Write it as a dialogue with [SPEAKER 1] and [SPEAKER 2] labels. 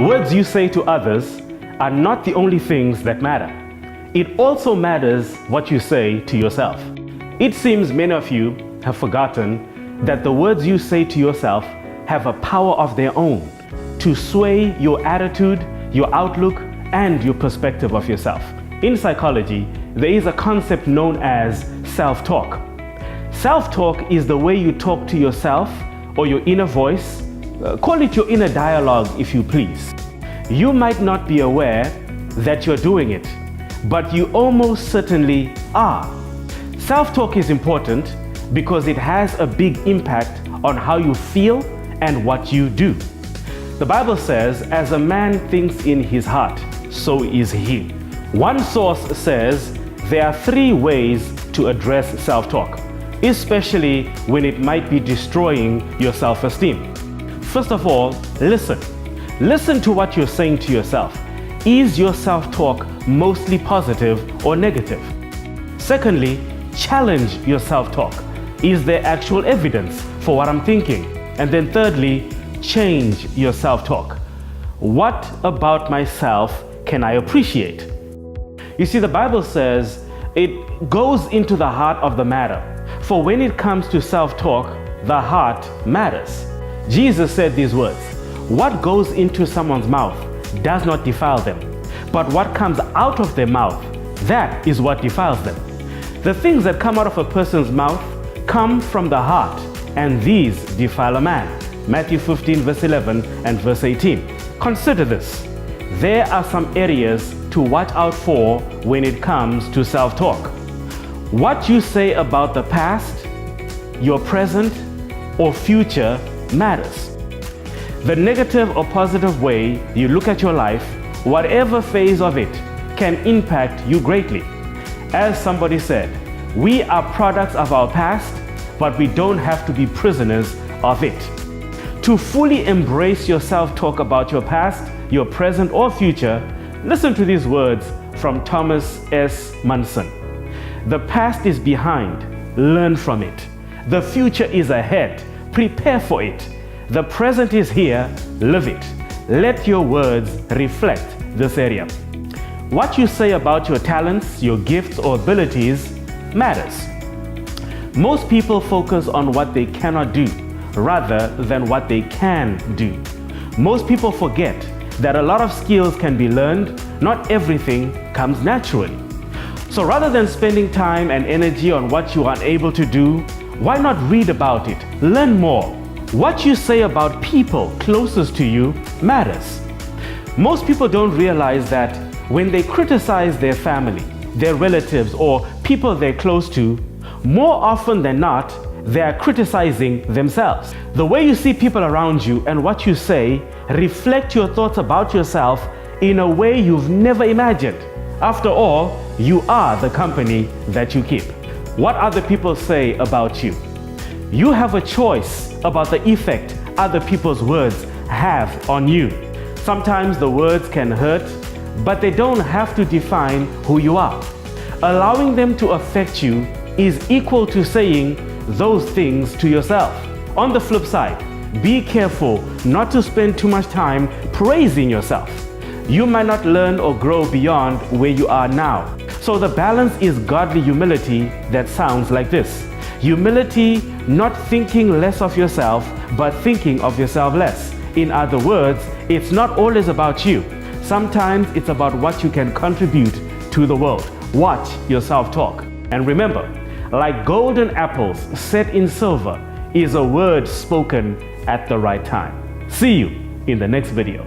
[SPEAKER 1] words you say to others are not the only things that matter. It also matters what you say to yourself. It seems many of you have forgotten that the words you say to yourself have a power of their own to sway your attitude, your outlook, and your perspective of yourself. In psychology, there is a concept known as self-talk. Self-talk is the way you talk to yourself or your inner voice. Call it your inner dialogue if you please. You might not be aware that you're doing it, but you almost certainly are. Self-talk is important because it has a big impact on how you feel and what you do. The Bible says, as a man thinks in his heart, so is he. One source says there are 3 ways to address self-talk, especially when it might be destroying your self-esteem. First of all, listen. Listen to what you're saying to yourself. Is your self-talk mostly positive or negative? Secondly, challenge your self-talk. Is there actual evidence for what I'm thinking? And then thirdly, change your self-talk. What about myself can I appreciate? You see, the Bible says it goes into the heart of the matter. For when it comes to self-talk, the heart matters. Jesus said these words, "What goes into someone's mouth does not defile them, but what comes out of their mouth, that is what defiles them." The things that come out of a person's mouth come from the heart, and these defile a man. Matthew 15 verse 11 and verse 18. Consider this. There are some areas to watch out for when it comes to self-talk. What you say about the past, your present, or future matters. The negative or positive way you look at your life, whatever phase of it, can impact you greatly. As somebody said, we are products of our past, but we don't have to be prisoners of it. To fully embrace your self-talk about your past, your present, or future, listen to these words from Thomas S. Munson. The past is behind, learn from it. The future is ahead, prepare for it. The present is here, live it. Let your words reflect this area. What you say about your talents, your gifts, or abilities matters. Most people focus on what they cannot do rather than what they can do. Most people forget that a lot of skills can be learned. Not everything comes naturally. So rather than spending time and energy on what you are unable to do, why not read about it, learn more? What you say about people closest to you matters. Most people don't realize that when they criticize their family, their relatives, or people they're close to, more often than not, they are criticizing themselves. The way you see people around you and what you say reflect your thoughts about yourself in a way you've never imagined. After all, you are the company that you keep. What other people say about you? You have a choice about the effect other people's words have on you. Sometimes the words can hurt, but they don't have to define who you are. Allowing them to affect you is equal to saying those things to yourself. On the flip side, be careful not to spend too much time praising yourself. You might not learn or grow beyond where you are now. So the balance is godly humility that sounds like this. Humility, not thinking less of yourself, but thinking of yourself less. In other words, it's not always about you. Sometimes it's about what you can contribute to the world. Watch your self-talk. And remember, like golden apples set in silver is a word spoken at the right time. See you in the next video.